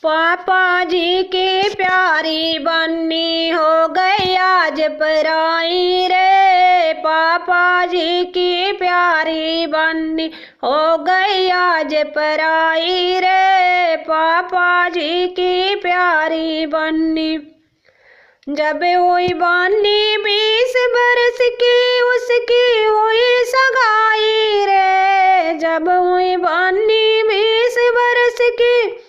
पापा जी की प्यारी बन्नी हो गई आज पराई रे। पापा जी की प्यारी बन्नी हो गई आज पराई रे। पापा जी की प्यारी बन्नी जब हुई बन्नी 20 बरस की उसकी हुई सगाई रे। जब हुई बन्नी 20 बरस की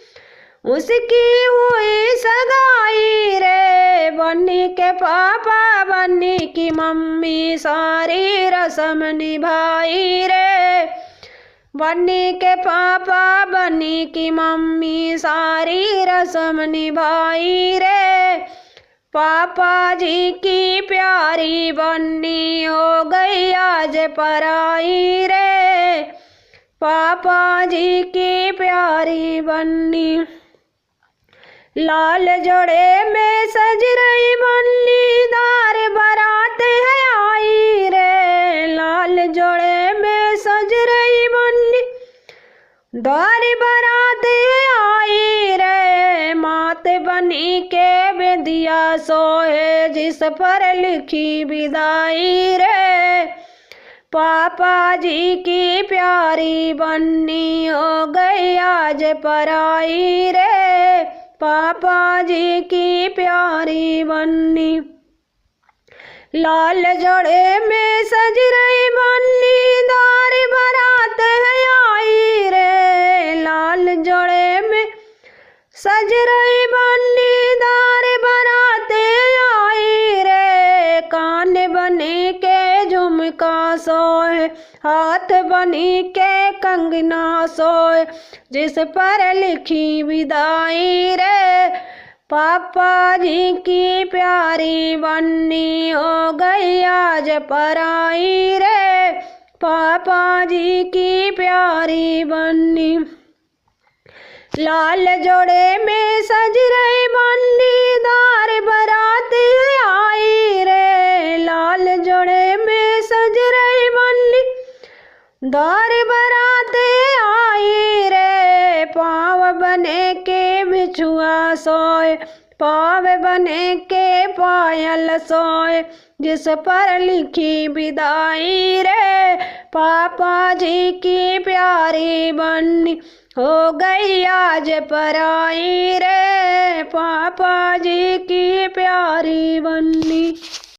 उसकी हुई सगाई रे। बन्नी के पापा बन्नी की मम्मी सारी रस्म निभाई रे। बन्नी के पापा बन्नी की मम्मी सारी रस्म निभाई रे। पापा जी की प्यारी बन्नी हो गई आज पराई रे। पापा जी की प्यारी बन्नी लाल जोड़े में सज रही बन्नी दार बारात है आई रे। लाल जोड़े में सज रही बन्नी दार बारात है आई रे। माते बनी के बिंदिया सोए जिस पर लिखी विदाई रे। पापा जी की प्यारी बन्नी हो गई आज पराई रे। पापा जी की प्यारी बन्नी लाल जोड़े में सज रही बन्नी दार बारात है आई रे। लाल जोड़े में सज रही बन्नी दार बारात आई रे। कान बनी के झुमका सोए हाथ बनी के कंगना सोए जिस पर लिखी विदाई रे। पापा जी की प्यारी बन्नी हो गई आज पराई रे। पापा जी की प्यारी बन्नी लाल जोड़े में सज रही बन्नी दार बारात आई रे। लाल जोड़े में सज रही बन्नी दार बारात आई रे। पाँव बने के बिछुआ सोए पाँव बने के पायल सोए जिस पर लिखी विदाई रे। पापा जी की प्यारी बन्नी हो गई आज पराई रे। पापा जी की प्यारी बन्नी।